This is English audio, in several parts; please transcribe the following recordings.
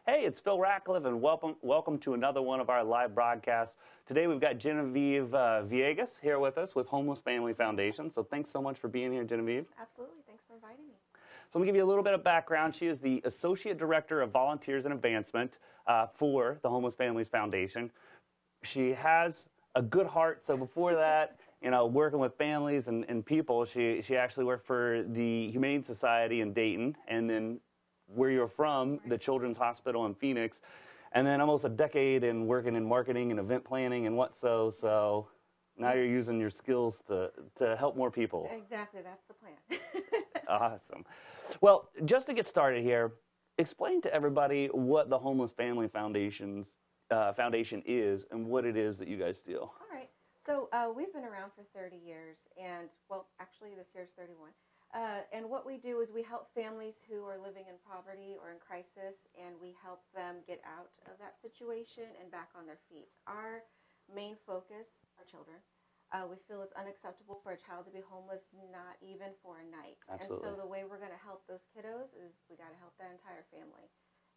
Hey, it's Phil Ratcliffe, and welcome to another one of our live broadcasts. Today we've got Genevieve Villegas here with us with Homeless Family Foundation. So thanks so much for being here, Genevieve. Absolutely. Thanks for inviting me. So let me give you a little bit of background. She is the Associate Director of Volunteers and Advancement for the Homeless Families Foundation. She has a good heart. So before that, working with families and people, she actually worked for the Humane Society in Dayton, and then where you're from, the Children's Hospital in Phoenix, and then almost a decade in working in marketing and event planning and so now you're using your skills to help more people. Exactly, that's the plan. Awesome. Well, just to get started here, explain to everybody what the Homeless Family Foundation is and what it is that you guys do. All right. So we've been around for 30 years, and, well, actually this year's 31. And what we do is we help families who are living in poverty or in crisis, and we help them get out of that situation and back on their feet. Our main focus are children. We feel it's unacceptable for a child to be homeless, not even for a night. Absolutely. And so the way we're going to help those kiddos is we got to help that entire family.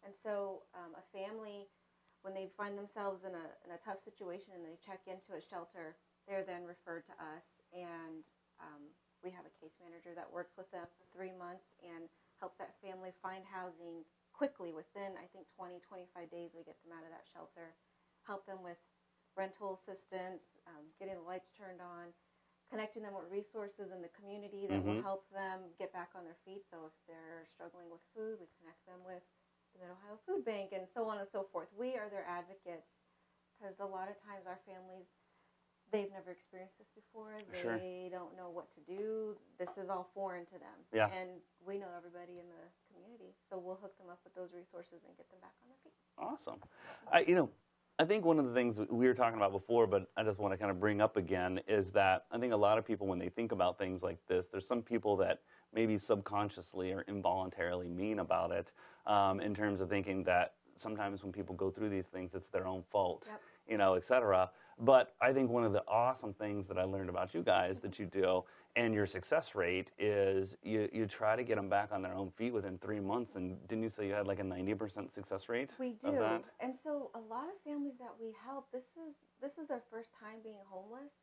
And so a family, when they find themselves in a tough situation and they check into a shelter, they're then referred to us, and we have a case manager that works with them for 3 months and helps that family find housing quickly. Within, I think, 20, 25 days, we get them out of that shelter, help them with rental assistance, getting the lights turned on, connecting them with resources in the community that will help them get back on their feet. So if they're struggling with food, we connect them with the Mid-Ohio Food Bank and so on and so forth. We are their advocates because a lot of times our families, they've never experienced this before. They don't know what to do. This is all foreign to them. Yeah. And we know everybody in the community, so we'll hook them up with those resources and get them back on their feet. Awesome. I think one of the things we were talking about before, but I just want to kind of bring up again, is that I think a lot of people, when they think about things like this, there's some people that maybe subconsciously or involuntarily mean about it, in terms of thinking that sometimes when people go through these things, it's their own fault, et cetera. But I think one of the awesome things that I learned about you guys that you do and your success rate is you try to get them back on their own feet within 3 months. And didn't you say you had like a 90% success rate? We do. Of that? And so a lot of families that we help, this is their first time being homeless,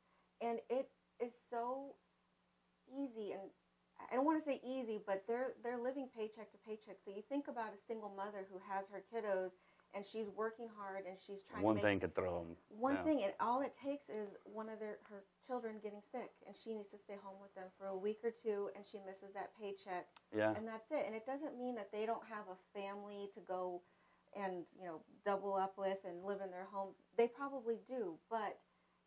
and it is so easy. And I don't want to say easy, but they're living paycheck to paycheck. So you think about a single mother who has her kiddos, and she's working hard, and she's trying to make... One thing could throw them. One thing, and all it takes is one of her children getting sick, and she needs to stay home with them for a week or two, and she misses that paycheck. Yeah. And that's it. And it doesn't mean that they don't have a family to go and, double up with and live in their home. They probably do, but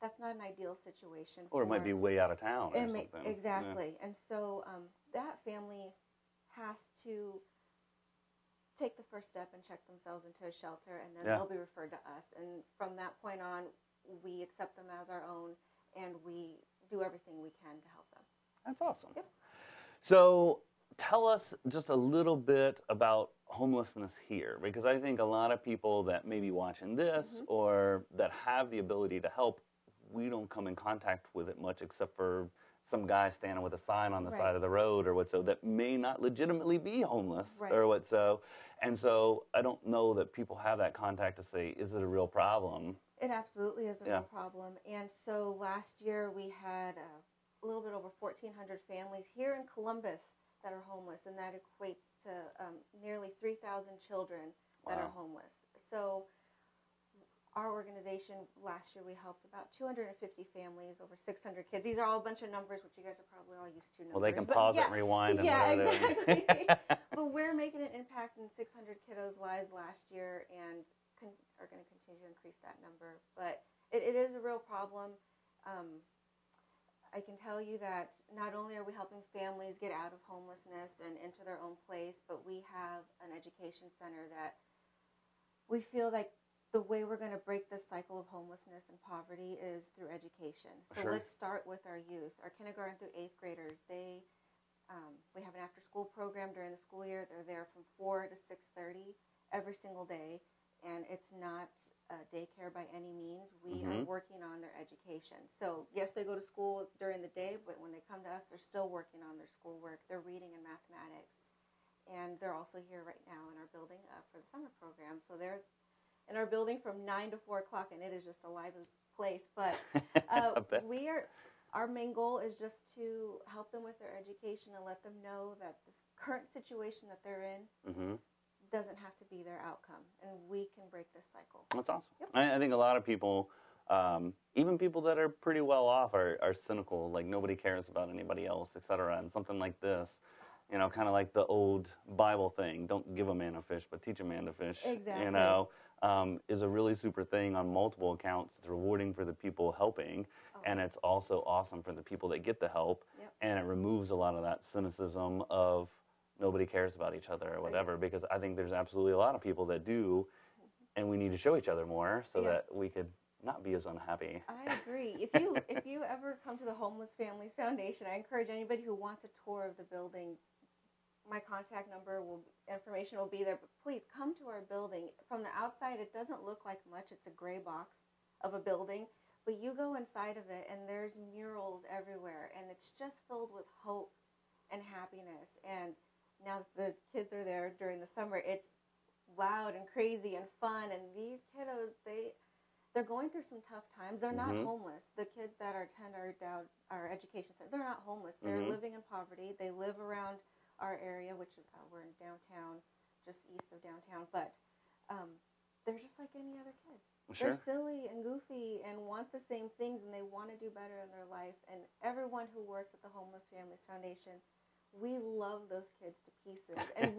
that's not an ideal situation. Or it might be way out of town or something. Exactly. Yeah. And so that family has to take the first step and check themselves into a shelter, and then they'll be referred to us. And from that point on, we accept them as our own, and we do everything we can to help them. That's awesome. Yep. So tell us just a little bit about homelessness here, because I think a lot of people that may be watching this or that have the ability to help, we don't come in contact with it much except for some guy standing with a sign on the side of the road or that may not legitimately be homeless or and so I don't know that people have that contact to say, is it a real problem? It absolutely is a real problem. And so last year we had a little bit over 1,400 families here in Columbus that are homeless, and that equates to nearly 3,000 children that are homeless. So our organization, last year, we helped about 250 families, over 600 kids. These are all a bunch of numbers, which you guys are probably all used to. Well, they can pause it and rewind. And exactly. But we're making an impact in 600 kiddos' lives last year, and are going to continue to increase that number. But it is a real problem. I can tell you that not only are we helping families get out of homelessness and into their own place, but we have an education center that we feel like the way we're going to break this cycle of homelessness and poverty is through education. So let's start with our youth. Our kindergarten through 8th graders, we have an after-school program during the school year. They're there from 4 to 6:30 every single day, and it's not daycare by any means. We are working on their education. So yes, they go to school during the day, but when they come to us, they're still working on their schoolwork. They're reading and mathematics. And they're also here right now in our building for the summer program. program. So they're in our building from 9 to 4 o'clock, and it is just a lively place. But our main goal is just to help them with their education and let them know that this current situation that they're in doesn't have to be their outcome, and we can break this cycle. That's awesome. Yep. I think a lot of people, even people that are pretty well off, are cynical, like nobody cares about anybody else, etc. And something like this, you know, kind of like the old Bible thing, don't give a man a fish, but teach a man to fish. Exactly. You know, is a really super thing on multiple accounts. It's rewarding for the people helping, and it's also awesome for the people that get the help, and it removes a lot of that cynicism of nobody cares about each other or whatever, because I think there's absolutely a lot of people that do, and we need to show each other more so that we could not be as unhappy. I agree. If you ever come to the Homeless Families Foundation, I encourage anybody who wants a tour of the building. My contact number information will be there, but please come to our building. From the outside, it doesn't look like much. It's a gray box of a building, but you go inside of it, and there's murals everywhere, and it's just filled with hope and happiness. And now that the kids are there during the summer, it's loud and crazy and fun. And these kiddos, they're going through some tough times. They're not homeless. The kids that attend our education center, they're not homeless. They're living in poverty. They live around our area, which is we're in downtown, just east of downtown. But they're just like any other kids. Sure. They're silly and goofy and want the same things, and they want to do better in their life. And everyone who works at the Homeless Families Foundation, we love those kids to pieces. And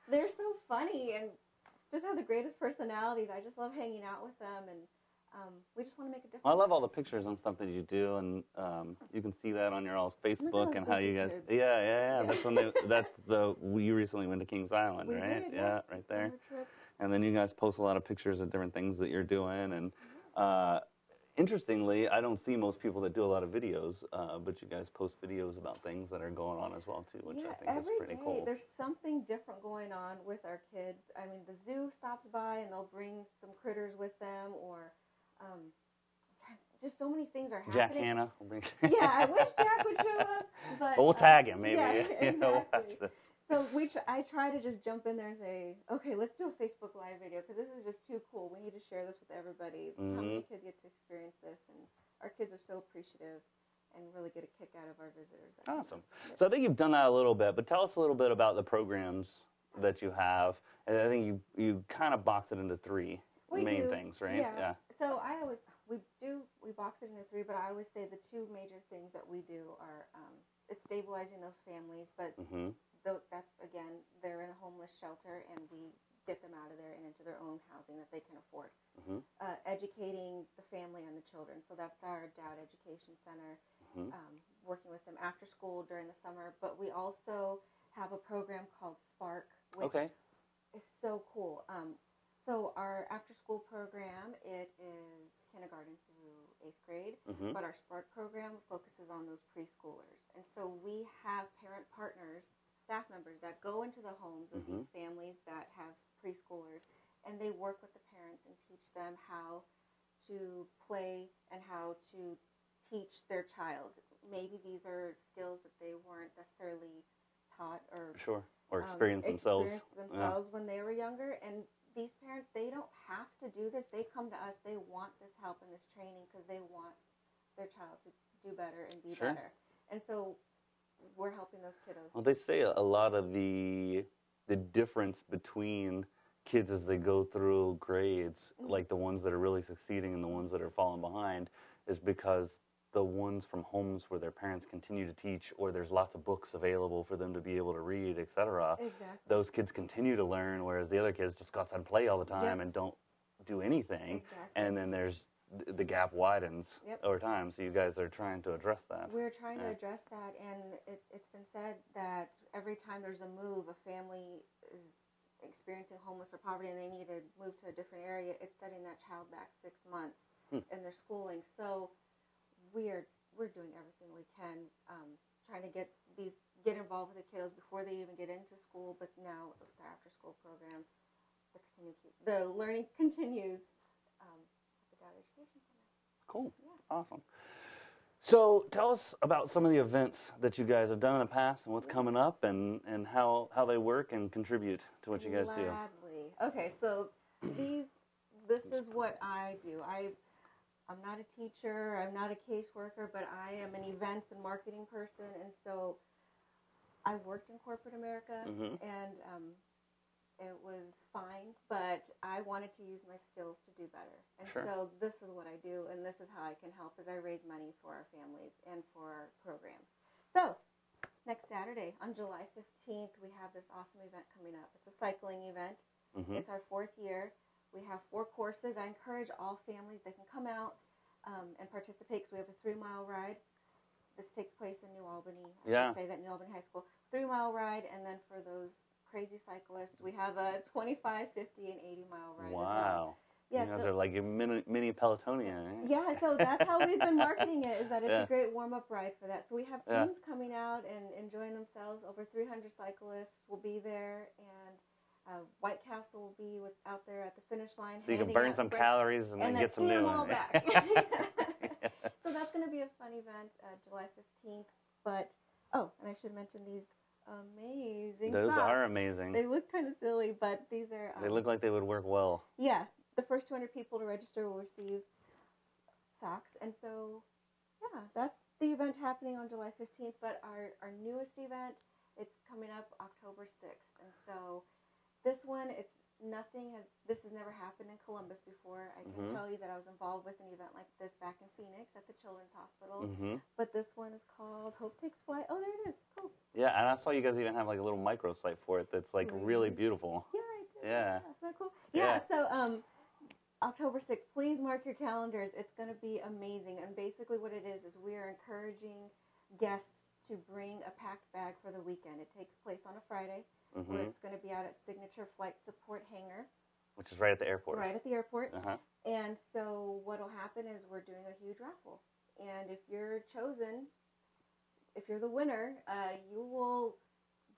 they're so funny and just have the greatest personalities. I just love hanging out with them, and we just want to make a difference. Well, I love all the pictures and stuff that you do, and you can see that on your all's Facebook and how you guys. Yeah. You recently went to Kings Island, we right? Did, yeah, right there. And then you guys post a lot of pictures of different things that you're doing, and interestingly, I don't see most people that do a lot of videos, but you guys post videos about things that are going on as well too, which I think is pretty cool. There's something different going on with our kids. I mean, the zoo stops by and they'll bring some critters with them, or just so many things are happening. Jack Hanna. Yeah, I wish Jack would show up, but we'll tag him maybe. Yeah, exactly. We'll watch this. So I try to just jump in there and say, okay, let's do a Facebook Live video, because this is just too cool. We need to share this with everybody. How many kids get to experience this? And our kids are so appreciative and really get a kick out of our visitors. Awesome. So I think you've done that a little bit, but tell us a little bit about the programs that you have. And I think you kind of box it into three main things, right? Yeah. So we box it into three, but I always say the two major things that we do are it's stabilizing those families, but that's, again, they're in a homeless shelter, and we get them out of there and into their own housing that they can afford. Educating the family and the children. So that's our DOWD Education Center, working with them after school during the summer. But we also have a program called Spark, which is so cool. So our after-school program, it is kindergarten through 8th grade, but our Spark program focuses on those preschoolers. And so we have parent partners, staff members that go into the homes of these families that have preschoolers, and they work with the parents and teach them how to play and how to teach their child. Maybe these are skills that they weren't necessarily taught or experienced themselves when they were younger. And these parents, they don't have to do this. They come to us. They want this help and this training because they want their child to do better and be better. And so we're helping those kiddos. Well, they say a lot of the difference between kids as they go through grades, like the ones that are really succeeding and the ones that are falling behind, is because the ones from homes where their parents continue to teach, or there's lots of books available for them to be able to read, etc. Those kids continue to learn, whereas the other kids just go outside and play all the time and don't do anything. And then there's the gap widens over time. So you guys are trying to address that. We're trying to address that, and it's been said that every time there's a move, a family is experiencing homeless or poverty and they need to move to a different area, it's setting that child back 6 months in their schooling. So we're doing everything we can, trying to get involved with the kiddos before they even get into school. But now with the after school program, the learning continues at the DOWD Education Center. Cool. Awesome. So tell us about some of the events that you guys have done in the past and what's coming up, and how they work and contribute to what you guys do. Okay, so This is what I do. I'm not a teacher, I'm not a caseworker, but I am an events and marketing person, and so I worked in corporate America, and it was fine, but I wanted to use my skills to do better. And so this is what I do, and this is how I can help, is I raise money for our families and for our programs. So next Saturday, on July 15th, we have this awesome event coming up. It's a cycling event. It's our 4th year. We have 4 courses. I encourage all families that can come out and participate, because we have a 3-mile ride. This takes place in New Albany. I should say that, New Albany High School. 3-mile ride, and then for those crazy cyclists, we have a 25, 50, and 80-mile ride as well. Yeah, you guys are like your mini Pelotonian, right? Yeah, so that's how we've been marketing it, is that it's a great warm-up ride for that. So we have teams coming out and enjoying themselves. Over 300 cyclists will be there, and White Castle will be out there at the finish line. So you can burn some calories and then get some new ones. Back. So that's going to be a fun event, July 15th. But, and I should mention these amazing Those socks. are amazing. They look kind of silly, but these are... they look like they would work well. Yeah. The first 200 people to register will receive socks. And so, that's the event happening on July 15th. But our newest event, it's coming up October 6th. And so this one, this has never happened in Columbus before. I can tell you that I was involved with an event like this back in Phoenix at the Children's Hospital. But this one is called Hope Takes Flight. Oh, there it is. Cool. Yeah, and I saw you guys even have like a little microsite for it that's like really beautiful. Yeah, I did. Yeah. Isn't that cool? Yeah, so October 6th, please mark your calendars. It's going to be amazing. And basically what it is we are encouraging guests to bring a packed bag for the weekend. It takes place on a Friday, where it's going to be out at Signature Flight Support Hangar. Which is right at the airport. Right at the airport. And so what will happen is we're doing a huge raffle. And if you're chosen, if you're the winner, you will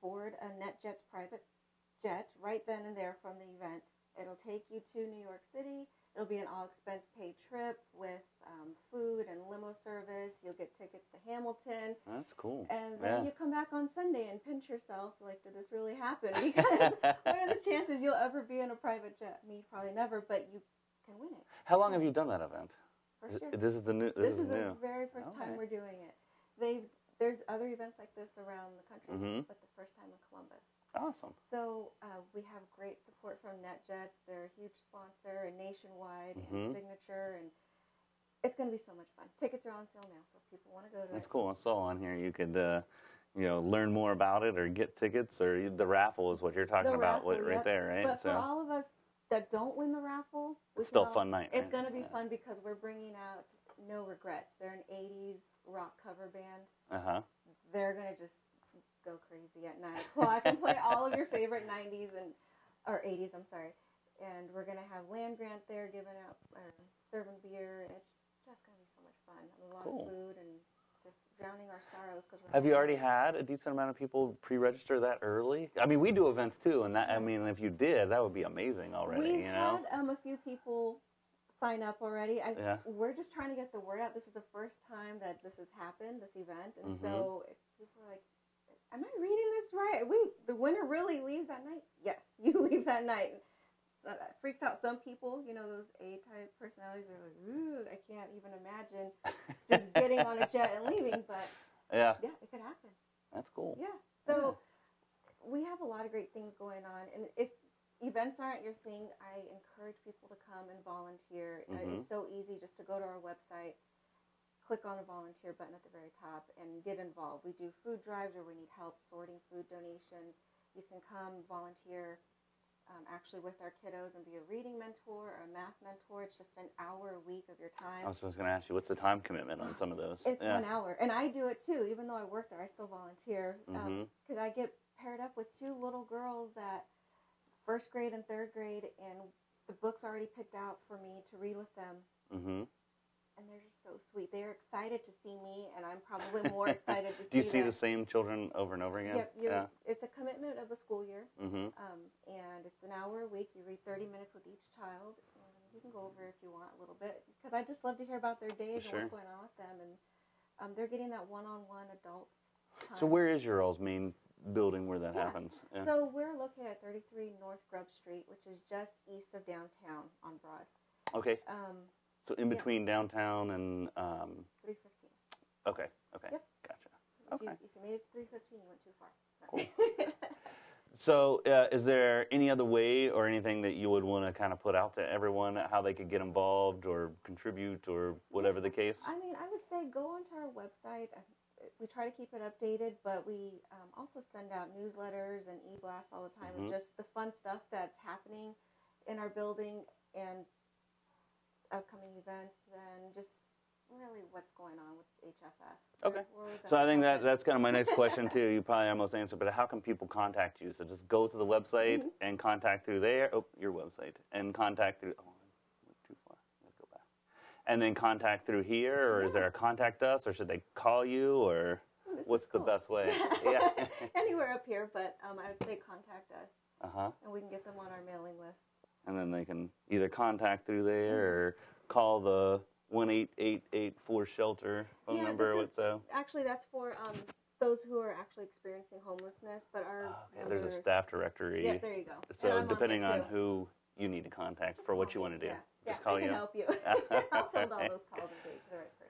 board a NetJets private jet right then and there from the event. It'll take you to New York City. It'll be an all-expense-paid trip with food and limo service. You'll get tickets to Hamilton. That's cool. And then you come back on Sunday and pinch yourself, like, did this really happen? Because what are the chances you'll ever be in a private jet? Me, probably never, but you can win it. How long have you done that event? First year. This is the new. This is the very first time we're doing it. There's other events like this around the country, but the first time in Columbus. Awesome. So we have great support from NetJets. They're a huge sponsor, and Nationwide, and Signature, and it's going to be so much fun. Tickets are on sale now, so if people want to go to That's cool. I saw on here you could, learn more about it or get tickets, or the raffle is what you're talking about right there, right? But for all of us that don't win the raffle, it's still a fun night. It's going to be fun because we're bringing out No Regrets. They're an 80s rock cover band. They're going to just go crazy at 9 o'clock and play all of your favorite 90s or 80s, I'm sorry. And we're going to have land grant there giving out, or serving beer, and it's just going to be so much fun. A lot of food and just drowning our sorrows. Have you already had a decent amount of people pre-register that early? I mean, we do events too, and if you did, that would be amazing already. We've had a few people sign up already. We're just trying to get the word out. This is the first time that this has happened, this event, and so if people are like, am I reading this right? The winner really leaves that night? Yes, you leave that night. So that freaks out some people. Those A-type personalities are like, ooh, I can't even imagine just getting on a jet and leaving. But yeah, it could happen. That's cool. Yeah. So we have a lot of great things going on. And if events aren't your thing, I encourage people to come and volunteer. It's so easy just to go to our website, click on the volunteer button at the very top, and get involved. We do food drives where we need help sorting food donations. You can come volunteer actually with our kiddos and be a reading mentor or a math mentor. It's just an hour a week of your time. I was just going to ask you, what's the time commitment on some of those? It's 1 hour. And I do it too. Even though I work there, I still volunteer. Because I get paired up with 2 little girls that first grade and third grade, and the book's already picked out for me to read with them. And they're just so sweet. They're excited to see me, and I'm probably more excited to see them. Do you see the same children over and over again? Yep. It's a commitment of a school year, and it's an hour a week. You read 30 minutes with each child, and you can go over if you want a little bit, because I just love to hear about their days and what's going on with them, and they're getting that one-on-one adult time. So where is your main building where that happens. Yeah. So we're located at 33 North Grub Street, which is just east of downtown on Broad. Okay. So in between downtown and 315. Okay. Yep. Gotcha. Okay. If you made it to 315, you went too far. Cool. So is there any other way or anything that you would want to kind of put out to everyone, how they could get involved or contribute or whatever the case? I mean, I would say go onto our website. We try to keep it updated, but we also send out newsletters and e-blasts all the time, and just the fun stuff that's happening in our building and upcoming events, and just really what's going on with HFF. Okay. So I think that's kind of my next question too. You probably almost answered, but how can people contact you? So just go to the website and contact through there. Oh, your website and contact through. Oh, I went too far. Let's go back. And then contact through here, or is there a contact us, or should they call you, or what's the best way? Yeah. Anywhere up here, but I would say contact us. And we can get them on our mailing list. And then they can either contact through there or call the 1-888-4-SHELTER phone number. Actually, that's for those who are actually experiencing homelessness. But our there's a staff directory. Yeah, there you go. So depending on who you need to contact for what you want to do, just call you. I can help you. I'll field all those calls and get you to the right person.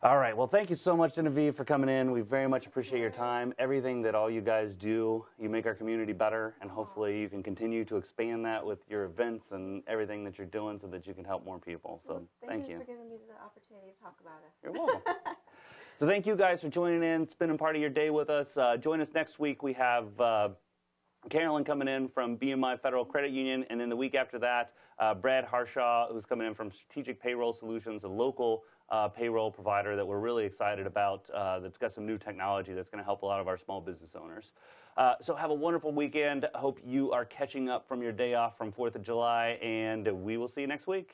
All right. Well, thank you so much, Genevieve, for coming in. We very much appreciate your time. Everything that all you guys do, you make our community better, and hopefully you can continue to expand that with your events and everything that you're doing so that you can help more people. So thank you. Thank you for giving me the opportunity to talk about it. You're welcome. So thank you guys for joining in, spending part of your day with us. Join us next week. We have Carolyn coming in from BMI Federal Credit Union, and then the week after that, Brad Harshaw, who's coming in from Strategic Payroll Solutions, a local payroll provider that we're really excited about, that's got some new technology that's going to help a lot of our small business owners. So have a wonderful weekend. Hope you are catching up from your day off from 4th of July, and we will see you next week.